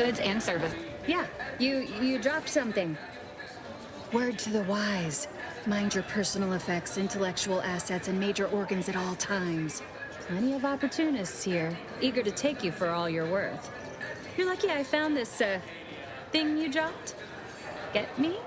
goods and service. Yeah, you dropped something. Word to the wise. Mind your personal effects, intellectual assets, and major organs at all times. Plenty of opportunists here, eager to take you for all you're worth. You're lucky I found this, thing you dropped. Get me?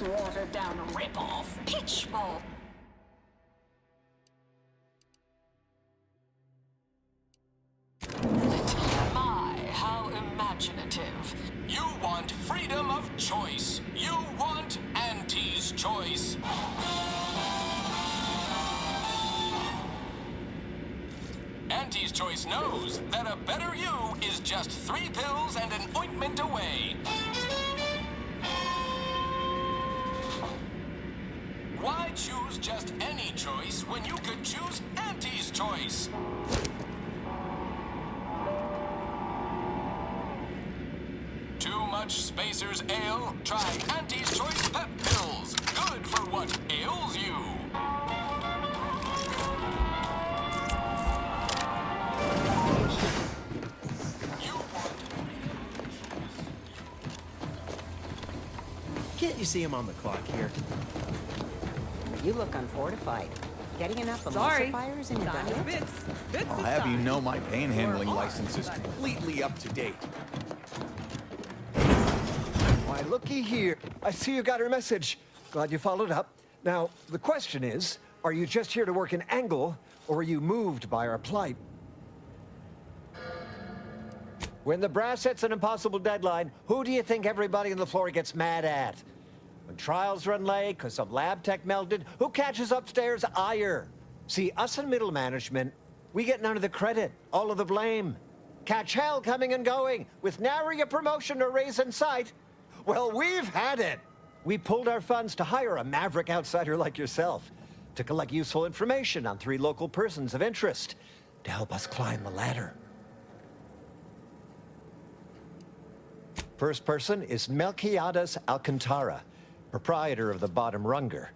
Watered down rip-off pitch ball. My, how imaginative. You want freedom of choice. You want Auntie's choice. Auntie's choice knows that a better you is just 3 pills and an ointment away. Why choose just any choice when you could choose Auntie's choice? Too much Spacer's Ale? Try Auntie's Choice Pep Pills. Good for what ails you. Can't you see him on the clock here? You look unfortified. Getting enough Sorry. emulsifiers in your diet? Bits I'll have you know my panhandling license is completely up to date. Why, looky here. I see you got her message. Glad you followed up. Now, the question is, are you just here to work an angle, or are you moved by our plight? When the brass sets an impossible deadline, who do you think everybody on the floor gets mad at? When trials run late because some lab tech melted, who catches upstairs ire? See, us in middle management, we get none of the credit, all of the blame. Catch hell coming and going, with nary a promotion or raise in sight. Well, we've had it. We pulled our funds to hire a maverick outsider like yourself to collect useful information on 3 local persons of interest to help us climb the ladder. First person is Melquiades Alcantara, proprietor of the Bottom Runger.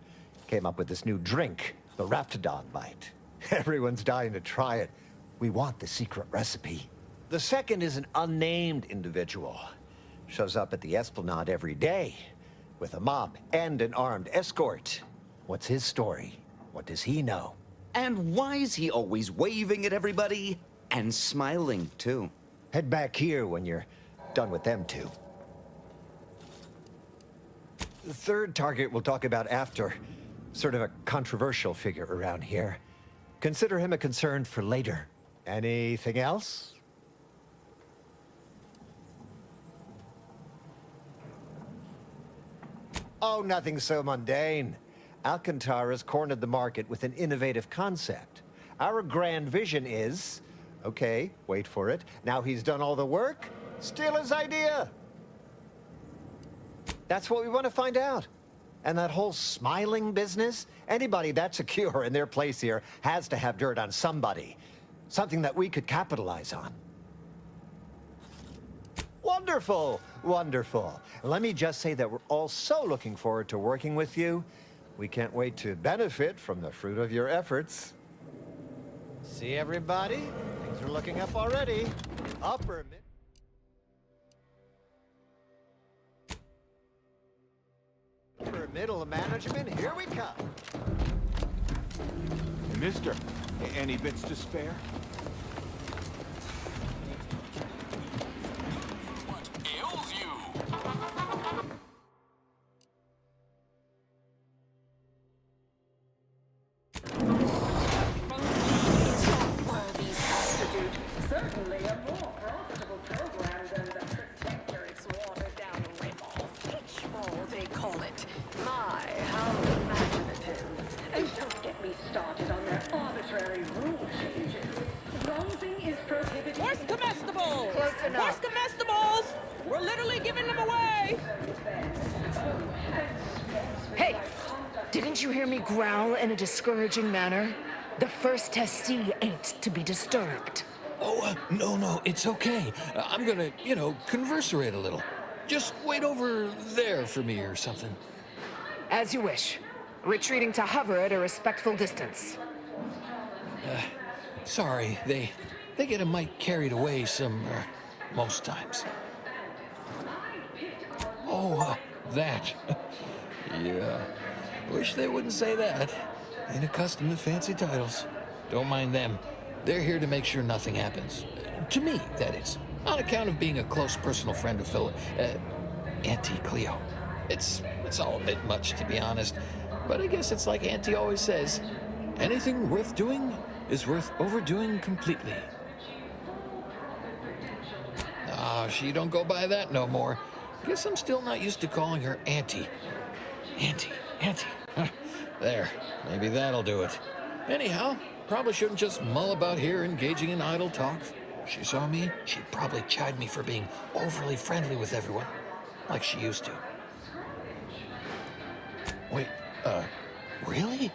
Came up with this new drink, the Raptidon Bite. Everyone's dying to try it. We want the secret recipe. The second is an unnamed individual. Shows up at the Esplanade every day with a mob and an armed escort. What's his story? What does he know? And why is he always waving at everybody? And smiling, too. Head back here when you're done with them two. The third target we'll talk about after. Sort of a controversial figure around here. Consider him a concern for later. Anything else? Oh, nothing so mundane. Alcantara's cornered the market with an innovative concept. Our grand vision is... Okay, wait for it. Now he's done all the work, steal his idea. That's what we want to find out. And that whole smiling business, anybody that's secure in their place here has to have dirt on somebody. Something that we could capitalize on. Wonderful, wonderful. Let me just say that we're all so looking forward to working with you. We can't wait to benefit from the fruit of your efforts. See everybody? Things are looking up already. Upper mid. Upper middle management, here we come. Hey, mister, any bits to spare? What ails you? Worthy substitute. Certainly a more profitable program than the Protectorate's watered-down rip-off pitch ball, they call it. My, how imaginative. And don't get me started on their arbitrary rule changes. Bronzing is prohibited. Where's comestibles? Close enough. Where's comestibles? We're literally giving them away. Hey, didn't you hear me growl in a discouraging manner? The first testee ain't to be disturbed. No, it's okay. I'm gonna, converserate a little. Just wait over there for me or something. As you wish. Retreating to hover at a respectful distance. Sorry, they get a mite carried away most times. That. Yeah. Wish they wouldn't say that. Ain't accustomed to fancy titles. Don't mind them. They're here to make sure nothing happens. To me, that is. On account of being a close personal friend of Auntie Cleo. It's all a bit much, to be honest. But I guess it's like Auntie always says, anything worth doing is worth overdoing completely. She don't go by that no more. Guess I'm still not used to calling her Auntie. Auntie. There, maybe that'll do it. Anyhow, probably shouldn't just mull about here engaging in idle talk. If she saw me, she'd probably chide me for being overly friendly with everyone, like she used to. Wait, really?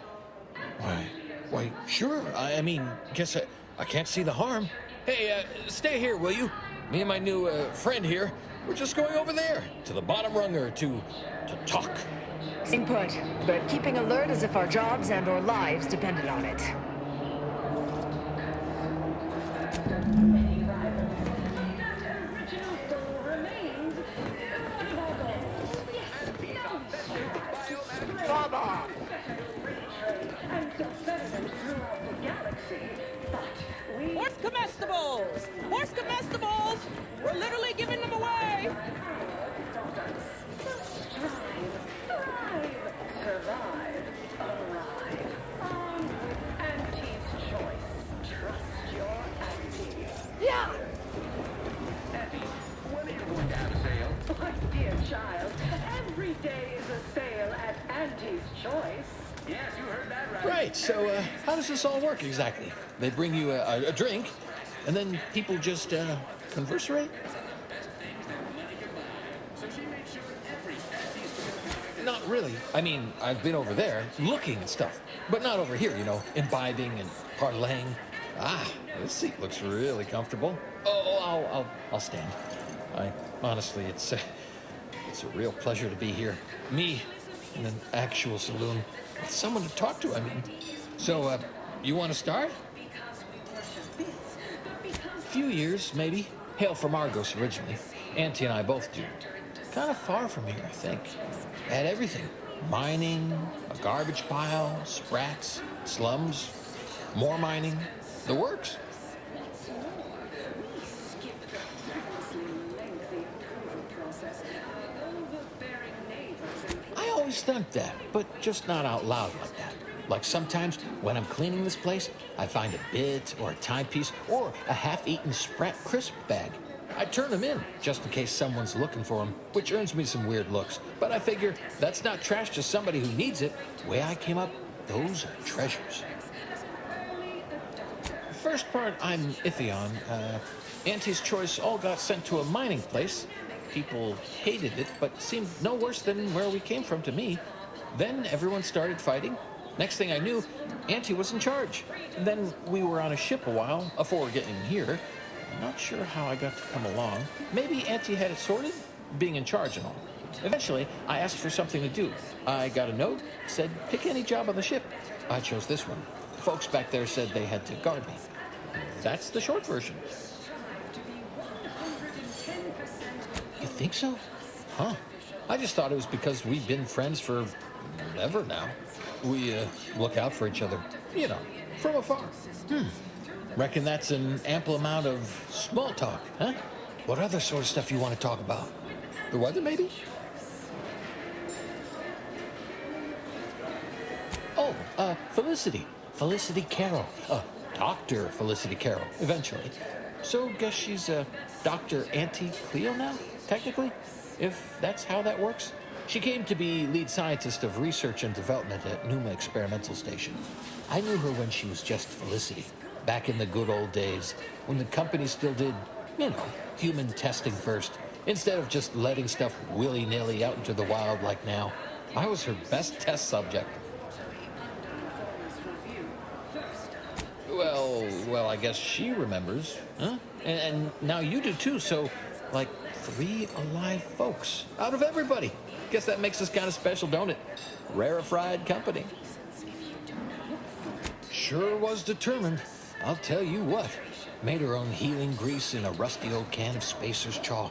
Why, sure. I mean, guess I can't see the harm. Hey, stay here, will you? Me and my new friend here, we're just going over there, to the bottom runger, to talk. Same put, but keeping alert as if our jobs and or lives depended on it. Baba! Horse comestibles! Horse comestibles! We're literally giving them away! Survive, arrive, Auntie's choice. Trust your auntie. Yeah! Auntie, when are you going to have a sale? My dear child, every day is a sale at Auntie's choice. Yes, you heard that right. Right, so how does this all work exactly? They bring you a drink, and then people just converserate? Not really. I mean, I've been over there looking and stuff, but not over here, imbibing and parlaying. This seat looks really comfortable. I'll stand. Honestly, it's a real pleasure to be here. Me in an actual saloon with someone to talk to, I mean. So, you want to start? A few years, maybe. Hail from Argos originally. Auntie and I both do. Kind of far from here, I think. Had everything. Mining, a garbage pile, sprats, slums, more mining, the works. I always thought that, but just not out loud like that. Like sometimes when I'm cleaning this place, I find a bit or a timepiece or a half-eaten Sprat crisp bag. I turn them in, just in case someone's looking for them, which earns me some weird looks. But I figure that's not trash to somebody who needs it. The way I came up, those are treasures. The first part I'm iffy on. Auntie's choice all got sent to a mining place. People hated it, but seemed no worse than where we came from to me. Then everyone started fighting. Next thing I knew, Auntie was in charge. And then we were on a ship a while before getting here. I'm not sure how I got to come along. Maybe Auntie had it sorted, being in charge and all. Eventually, I asked for something to do. I got a note, said pick any job on the ship. I chose this one. Folks back there said they had to guard me. That's the short version. You think so? Huh. I just thought it was because we've been friends for ever now. We look out for each other, from afar. Reckon that's an ample amount of small talk, huh? What other sort of stuff you want to talk about? The weather, maybe? Oh, Felicity. Felicity Carroll. Dr. Felicity Carroll, eventually. So, guess she's Dr. Auntie Cleo now, technically? If that's how that works? She came to be lead scientist of research and development at Numa Experimental Station. I knew her when she was just Felicity, back in the good old days, when the company still did, human testing first, instead of just letting stuff willy-nilly out into the wild like now. I was her best test subject. Well, well, I guess she remembers, huh? And now you do too, so, like, 3 alive folks out of everybody. Guess that makes us kind of special, don't it? Rarefied company. Sure was determined. I'll tell you what. Made her own healing grease in a rusty old can of Spacer's chaw.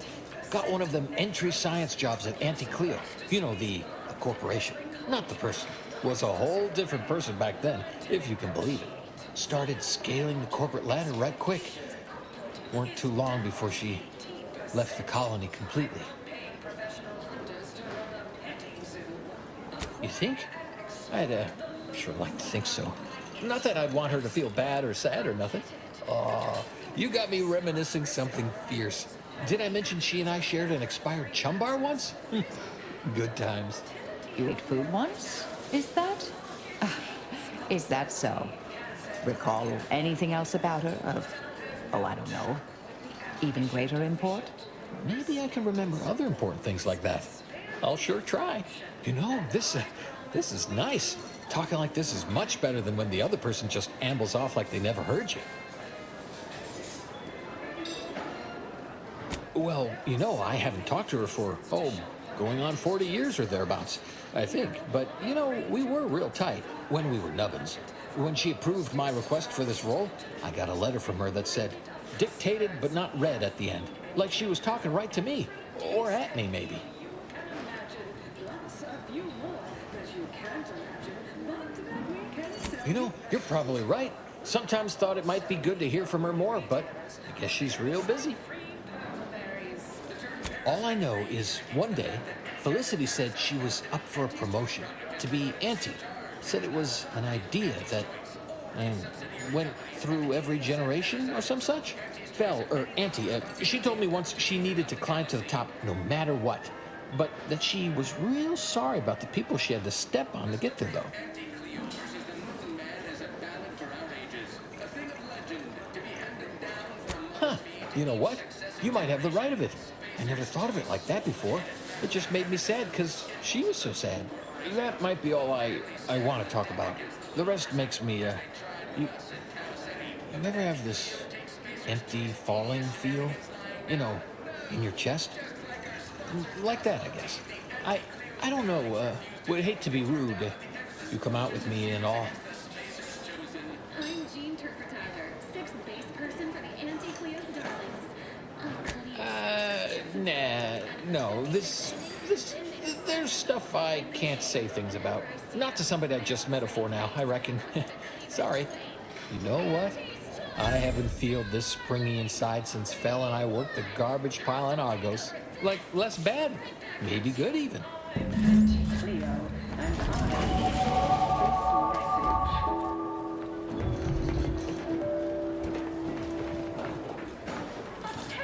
Got one of them entry science jobs at Auntie Cleo. You know, the corporation, not the person. Was a whole different person back then, if you can believe it. Started scaling the corporate ladder right quick. Weren't too long before she left the colony completely. You think? I'd sure like to think so. Not that I'd want her to feel bad or sad or nothing. Aw, you got me reminiscing something fierce. Did I mention she and I shared an expired chum bar once? Good times. You ate food once? Is that? Is that so? Recall anything else about her of, oh, I don't know, even greater import? Maybe I can remember other important things like that. I'll sure try. You know, this is nice. Talking like this is much better than when the other person just ambles off like they never heard you. Well, you know, I haven't talked to her for, going on 40 years or thereabouts, I think. But, you know, we were real tight when we were nubbins. When she approved my request for this role, I got a letter from her that said, dictated but not read at the end. Like she was talking right to me. Or at me, maybe. You know, you're probably right. Sometimes thought it might be good to hear from her more, but I guess she's real busy. All I know is one day, Felicity said she was up for a promotion to be auntie. Said it was an idea that went through every generation or some such. Auntie, she told me once she needed to climb to the top no matter what. But that she was real sorry about the people she had to step on to get there, though. Huh, you know what? You might have the right of it. I never thought of it like that before. It just made me sad because she was so sad. That might be all I want to talk about. The rest makes me, you ever have this empty, falling feel? You know, in your chest? Like that, I guess. I don't know, would hate to be rude. You come out with me and all. I'm Jean Turfer-Tyler, 6th base person for the Auntie Cleo's Darlings. No, there's stuff I can't say things about. Not to somebody I just met for now, I reckon. Sorry. You know what? I haven't felt this springy inside since Fel and I worked the garbage pile on Argos. Like, less bad. Maybe good, even.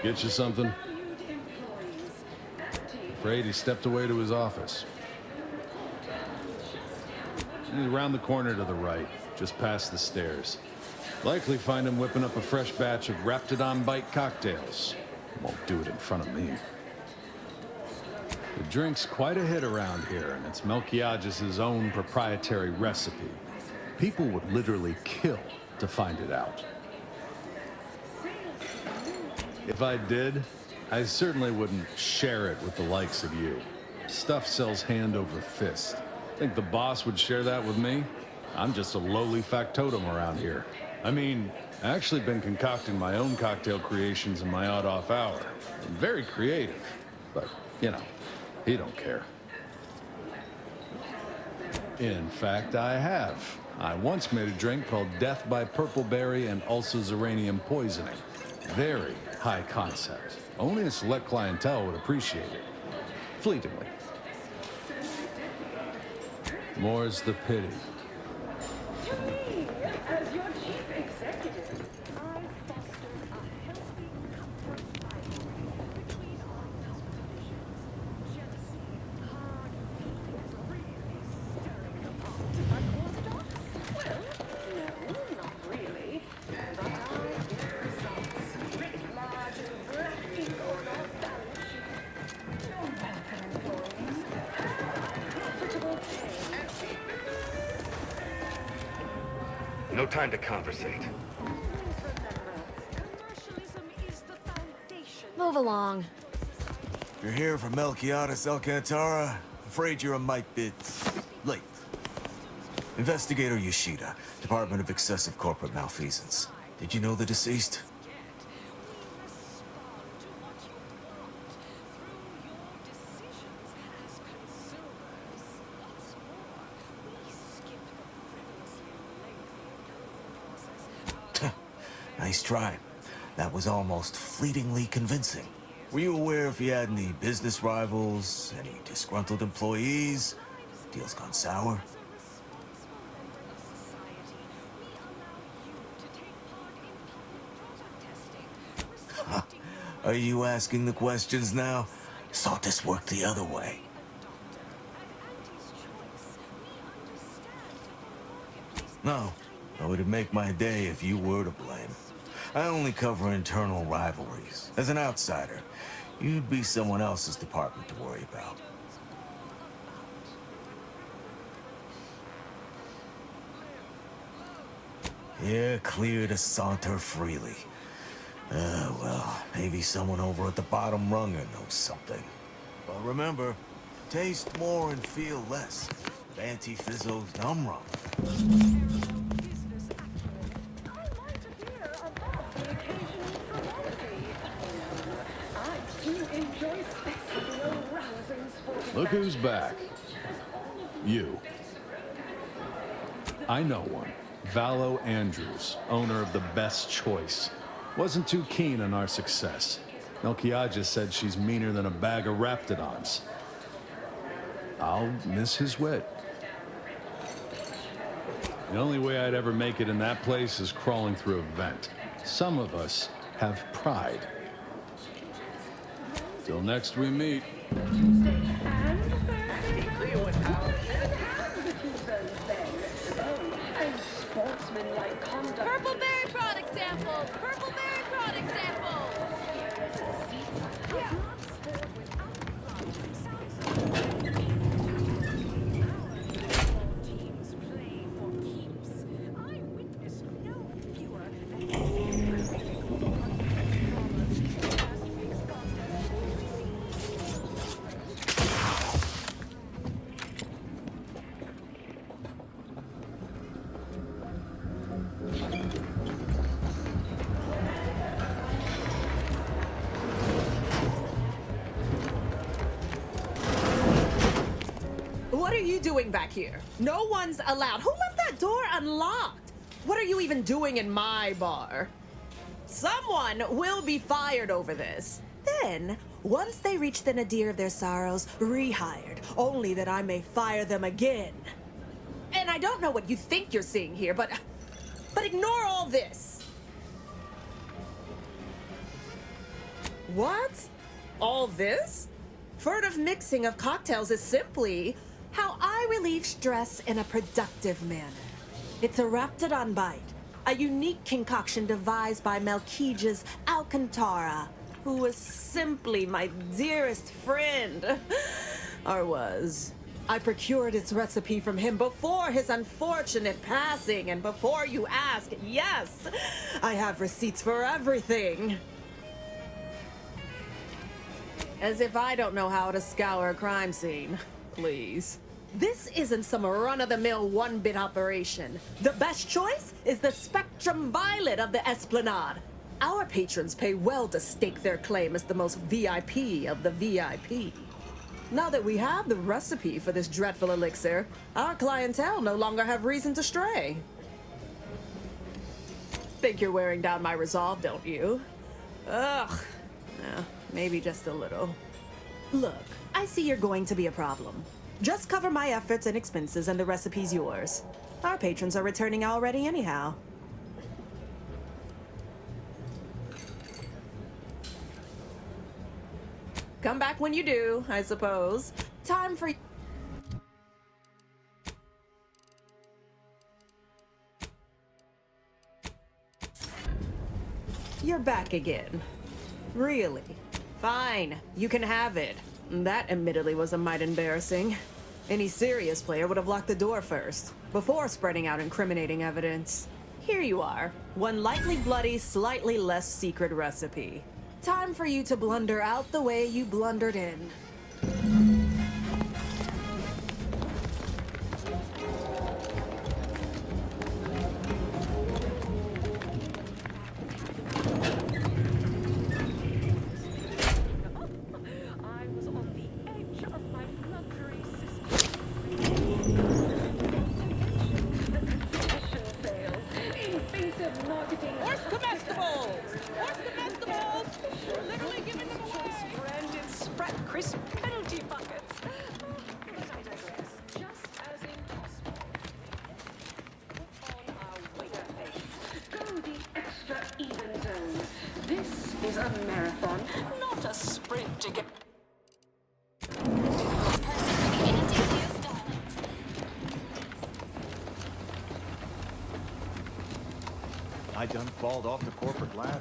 Get you something? Afraid he stepped away to his office. He's around the corner to the right, just past the stairs. Likely find him whipping up a fresh batch of Raptidon Bite cocktails. Won't do it in front of me. The drink's quite a hit around here, and it's Melquiades' own proprietary recipe. People would literally kill to find it out. If I did, I certainly wouldn't share it with the likes of you. Stuff sells hand over fist. Think the boss would share that with me? I'm just a lowly factotum around here. I mean, I actually been concocting my own cocktail creations in my odd-off hour. I'm very creative, but, you know, he don't care. In fact, I have. I once made a drink called Death by Purpleberry and Ulcer-Zeranium Poisoning. Very high concept. Only a select clientele would appreciate it. Fleetingly. More's the pity. To me, as your chief executive, I fostered a healthy comfort rivalry between our televisions. Jealousy, hard feelings, really stirring the pot. Unorthodox? Well, no, not really. But I get results. Writ large and black ink on our balance sheet. No welcome employees. Profitable pay. No time to conversate. along. If you're here for Melquiades Alcantara, afraid you're a mite bit late. Investigator Yoshida, Department of Excessive Corporate Malfeasance. Did you know the deceased? Nice try. That was almost fleetingly convincing. Were you aware if he had any business rivals, any disgruntled employees? Deal's gone sour? Are you asking the questions now? Thought this worked the other way. No, it would make my day if you were to blame. I only cover internal rivalries. As an outsider, you'd be someone else's department to worry about. You're clear to saunter freely. Well, maybe someone over at the bottom runger knows something. But remember, taste more and feel less. Anti-Fizzo's numb rum. Look who's back. You. I know one. Valo Andrews, owner of the Best Choice. Wasn't too keen on our success. Melquiades said she's meaner than a bag of Raptidons. I'll miss his wit. The only way I'd ever make it in that place is crawling through a vent. Some of us have pride. Till next we meet. Purple berry product samples! Purple berry product samples! What are you doing back here? No one's allowed. Who left that door unlocked? What are you even doing in my bar? Someone will be fired over this. Then, once they reach the nadir of their sorrows, rehired, only that I may fire them again. And I don't know what you think you're seeing here, but ignore all this. What? All this? Furtive mixing of cocktails is simply how I relieve stress in a productive manner. It's a Raptidon bite, a unique concoction devised by Melquiades Alcantara, who was simply my dearest friend. Or was. I procured its recipe from him before his unfortunate passing, and before you ask, yes, I have receipts for everything. As if I don't know how to scour a crime scene. Please. This isn't some run-of-the-mill one-bit operation. The best choice is the Spectrum Violet of the Esplanade. Our patrons pay well to stake their claim as the most VIP of the VIP. Now that we have the recipe for this dreadful elixir, our clientele no longer have reason to stray. Think you're wearing down my resolve, don't you? Ugh. Maybe just a little. Look, I see you're going to be a problem. Just cover my efforts and expenses and the recipe's yours. Our patrons are returning already anyhow. Come back when you do, I suppose. Time for... You're back again. Really? Fine, you can have it. That admittedly was a mite embarrassing. Any serious player would have locked the door first, before spreading out incriminating evidence. Here you are, one lightly bloody, slightly less secret recipe. Time for you to blunder out the way you blundered in. I was on the edge of my luxury system. The concession sales, invasive marketing. Where's comestibles? Where's comestibles? We're literally giving them away. Branded Sprat Crisp penalty buckets. But I digress. Just as impossible. Put on our waiter face. Go the extra even zone. This is a marathon, not a sprint to get. I done falled off the corporate ladder.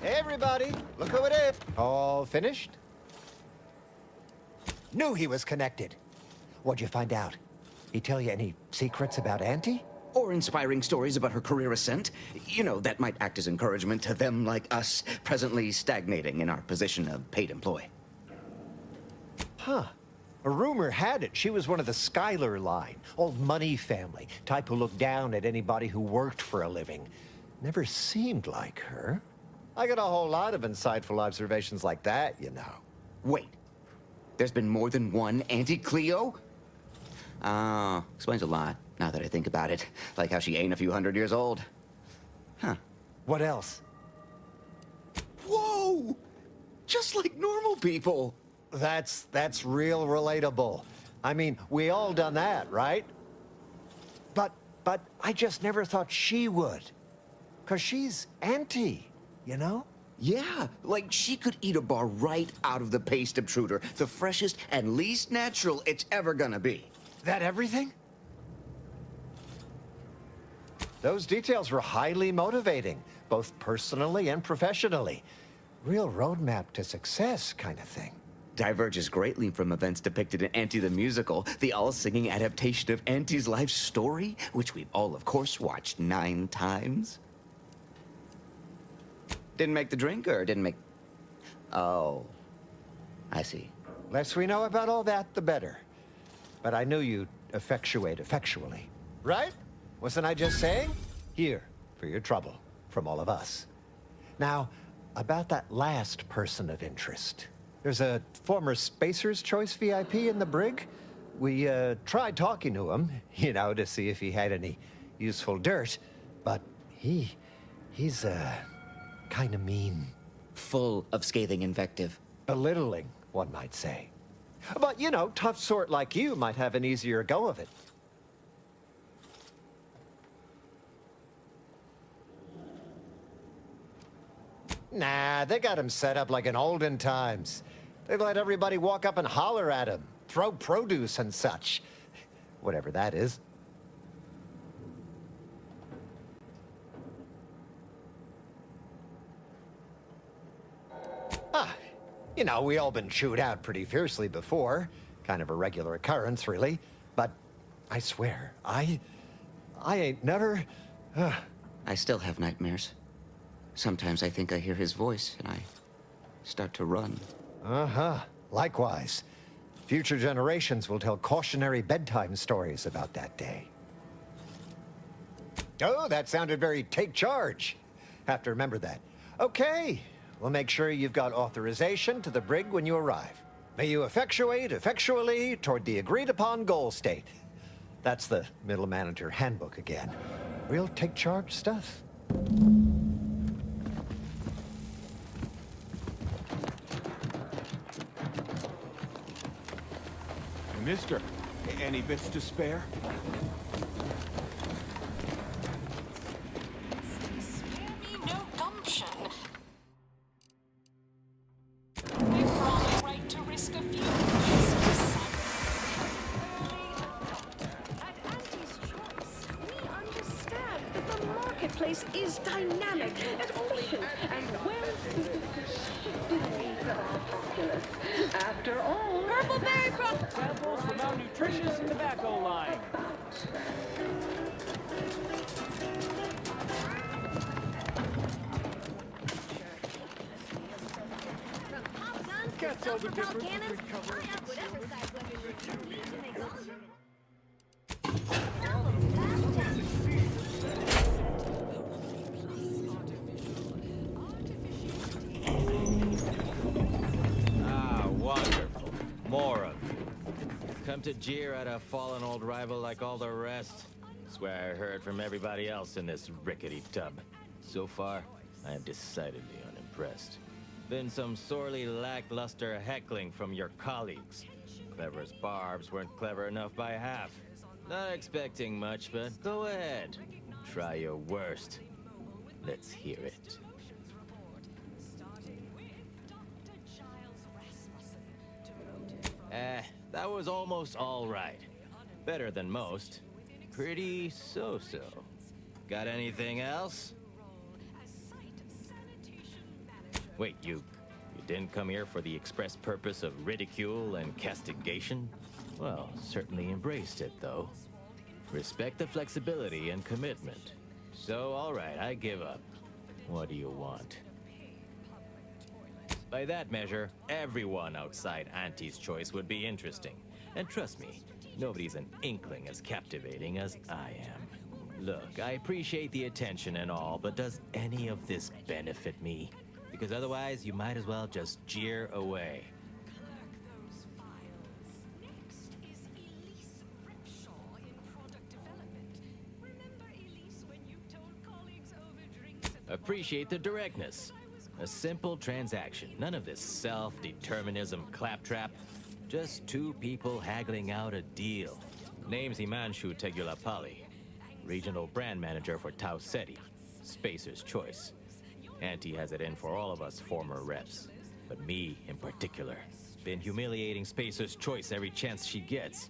Hey, everybody, look who it is. All finished? Knew he was connected. What'd you find out? He tell you any secrets about Auntie? Or inspiring stories about her career ascent. You know, that might act as encouragement to them like us, presently stagnating in our position of paid employee. Huh. A rumor had it she was one of the Schuyler line, old money family, type who looked down at anybody who worked for a living. Never seemed like her. I got a whole lot of insightful observations like that, you know. Wait. There's been more than one Auntie Cleo? Explains a lot, now that I think about it. Like how she ain't a few hundred years old. Huh. What else? Whoa! Just like normal people. That's real relatable. I mean, we all done that, right? But I just never thought she would. 'Cause she's Auntie, you know? Yeah, like she could eat a bar right out of the paste obtruder, the freshest and least natural it's ever gonna be. That everything? Those details were highly motivating, both personally and professionally. Real roadmap to success kind of thing. Diverges greatly from events depicted in Auntie the Musical, the all-singing adaptation of Auntie's life story, which we've all, of course, watched 9 times. Didn't make the drink, or didn't make... Oh, I see. Less we know about all that, the better. But I knew you'd effectuate effectually. Right? Wasn't I just saying? Here, for your trouble, from all of us. Now, about that last person of interest. There's a former Spacer's Choice VIP in the brig. We tried talking to him, you know, to see if he had any useful dirt. But he's kind of mean. Full of scathing invective. Belittling, one might say. But, you know, tough sort like you might have an easier go of it. Nah, they got him set up like in olden times. They let everybody walk up and holler at him, throw produce and such. Whatever that is. You know, we all been chewed out pretty fiercely before. Kind of a regular occurrence, really. But I swear, I ain't never... I still have nightmares. Sometimes I think I hear his voice, and I start to run. Uh-huh. Likewise. Future generations will tell cautionary bedtime stories about that day. Oh, that sounded very take charge. Have to remember that. Okay. We'll make sure you've got authorization to the brig when you arrive. May you effectuate effectually toward the agreed-upon goal state. That's the middle manager handbook again. Real take-charge stuff. Mister, any bits to spare? Spare me no gumption. We've probably right to risk a few. At Auntie's Choice, we understand that the marketplace is dynamic, efficient, and well-suited to shifting needs of our populace. After all, Purple berry samples from our nutritious tobacco line. can't tell the difference cannons? between cover I have whatever size weapons you need to make all of them. Ah, wonderful. More of you. Come to jeer at a fallen old rival like all the rest. Swear I heard from everybody else in this rickety tub. So far, I am decidedly unimpressed. Been some sorely lackluster heckling from your colleagues. Clever as barbs weren't clever enough by half. Not expecting much, but go ahead. Try your worst. Let's hear it. That was almost all right. Better than most. Pretty so-so. Got anything else? Wait, you didn't come here for the express purpose of ridicule and castigation? Well, certainly embraced it, though. Respect the flexibility and commitment. So, all right, I give up. What do you want? By that measure, everyone outside Auntie's Choice would be interesting. And trust me, nobody's an inkling as captivating as I am. Look, I appreciate the attention and all, but does any of this benefit me? Because otherwise, you might as well just jeer away. Appreciate the directness. A simple transaction. None of this self-determinism claptrap. Just two people haggling out a deal. Name's Himanshu Tegulapalli, regional brand manager for Tau Ceti, Spacer's Choice. Auntie has it in for all of us former reps, but me in particular. Been humiliating Spacer's Choice every chance she gets.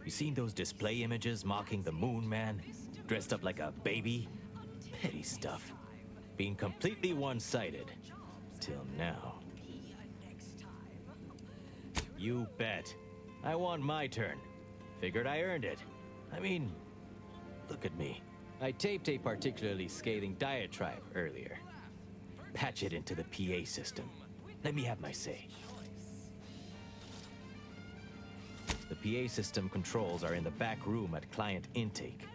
You seen those display images mocking the Moon Man? Dressed up like a baby? Petty stuff. Being completely one-sided. Till now. You bet. I want my turn. Figured I earned it. I mean, look at me. I taped a particularly scathing diatribe earlier. Patch it into the PA system. Let me have my say. The PA system controls are in the back room at client intake.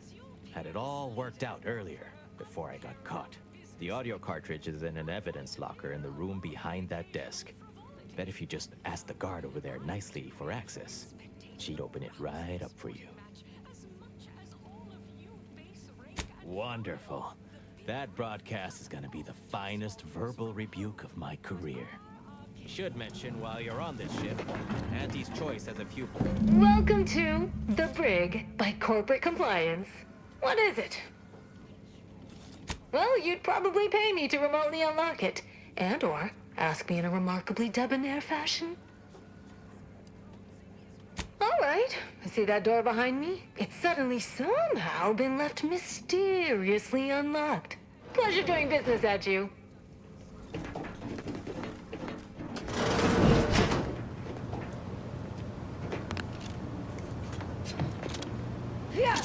Had it all worked out earlier, before I got caught. The audio cartridge is in an evidence locker in the room behind that desk. Bet if you just ask the guard over there nicely for access, she'd open it right up for you. Wonderful. That broadcast is gonna be the finest verbal rebuke of my career. Should mention while you're on this ship, Auntie's Choice has a few... Welcome to The Brig by Corporate Compliance. What is it? Well, you'd probably pay me to remotely unlock it, and/or ask me in a remarkably debonair fashion. All right, see that door behind me? It's suddenly somehow been left mysteriously unlocked. Pleasure doing business at you. Yeah.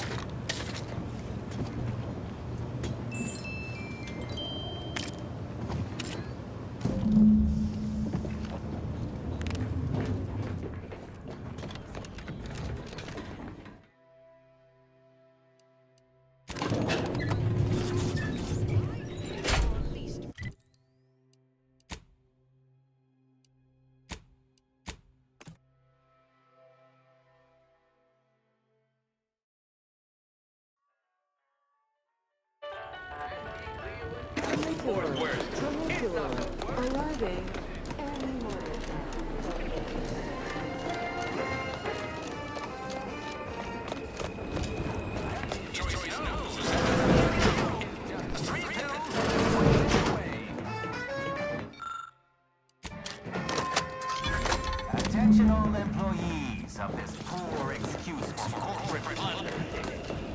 Arriving any moment. Attention all employees of this poor excuse for corporate plunder.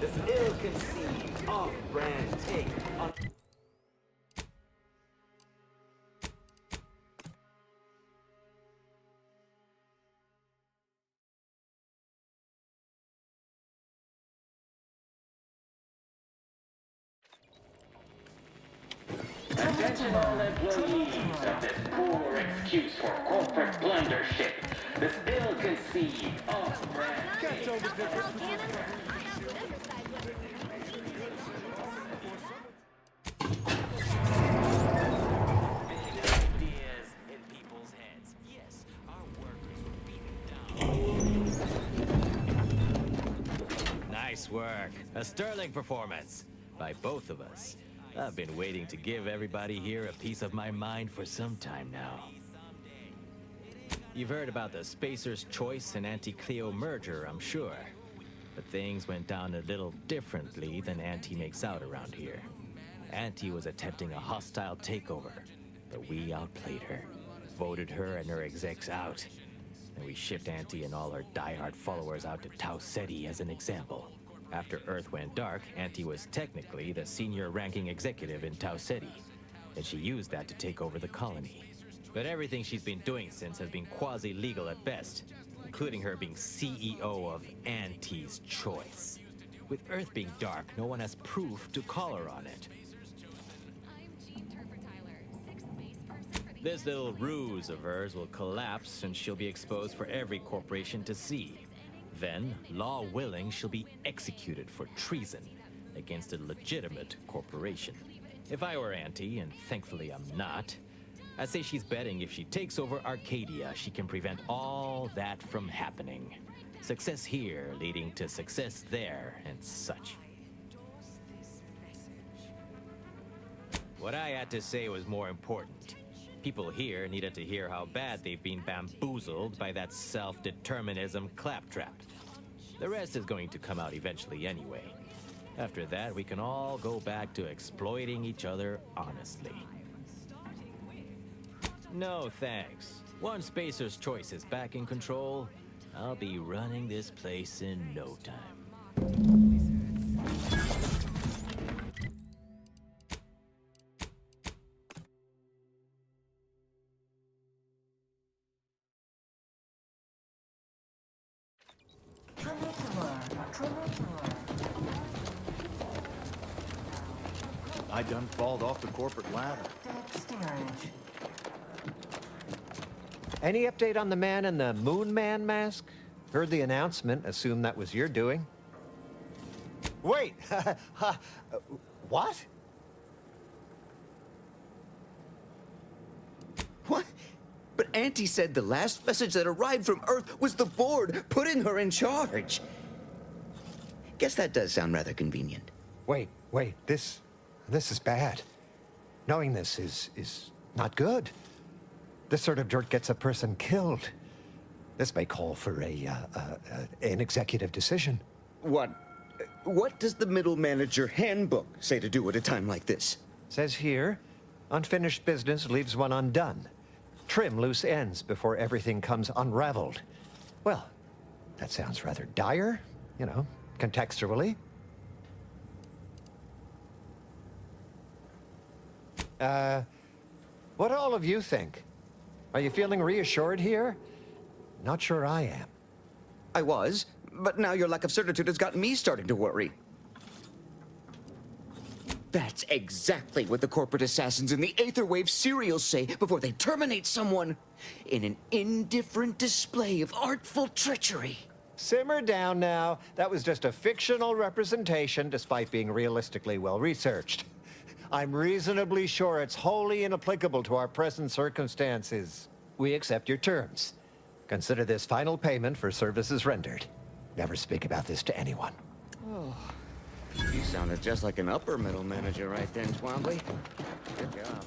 This ill-conceived, off-brand take on... Attention all employees of this poor excuse for corporate blundership. This ill-conceived, off-brand... Ideas in people's heads. Yes, our workers were beaten down. Nice work. A sterling performance by both of us. I've been waiting to give everybody here a piece of my mind for some time now. You've heard about the Spacer's Choice and Auntie Cleo merger, I'm sure. But things went down a little differently than Auntie makes out around here. Auntie was attempting a hostile takeover, but we outplayed her, voted her and her execs out. And we shipped Auntie and all her diehard followers out to Tau Ceti as an example. After Earth went dark, Auntie was technically the senior ranking executive in Tau Ceti, and she used that to take over the colony. But everything she's been doing since has been quasi-legal at best, including her being CEO of Auntie's Choice. With Earth being dark, no one has proof to call her on it. This little ruse of hers will collapse and she'll be exposed for every corporation to see. Then, law willing, she'll be executed for treason against a legitimate corporation. If I were Auntie, and thankfully I'm not, I'd say she's betting if she takes over Arcadia, she can prevent all that from happening. Success here leading to success there and such. What I had to say was more important. People here needed to hear how bad they've been bamboozled by that self-determinism claptrap. The rest is going to come out eventually anyway. After that, we can all go back to exploiting each other honestly. No thanks. Once Spacer's Choice is back in control, I'll be running this place in no time. I done falled off the corporate ladder. Any update on the man in the Moon Man mask? Heard the announcement, assumed that was your doing. Wait! What? What? But Auntie said the last message that arrived from Earth was the board putting her in charge. Guess that does sound rather convenient. Wait, this is bad. Knowing this is not good. This sort of dirt gets a person killed. This may call for an executive decision. What does the middle manager handbook say to do at a time like this? Says here, unfinished business leaves one undone. Trim loose ends before everything comes unraveled. Well, that sounds rather dire, you know, contextually. What do all of you think? Are you feeling reassured here? Not sure I am. I was, but now your lack of certitude has got me starting to worry. That's exactly what the corporate assassins in the Aetherwave serials say before they terminate someone. In an indifferent display of artful treachery. Simmer down now. That was just a fictional representation despite being realistically well-researched. I'm reasonably sure it's wholly inapplicable to our present circumstances. We accept your terms. Consider this final payment for services rendered. Never speak about this to anyone. Oh. You sounded just like an upper middle manager right then, Twombly. Good job.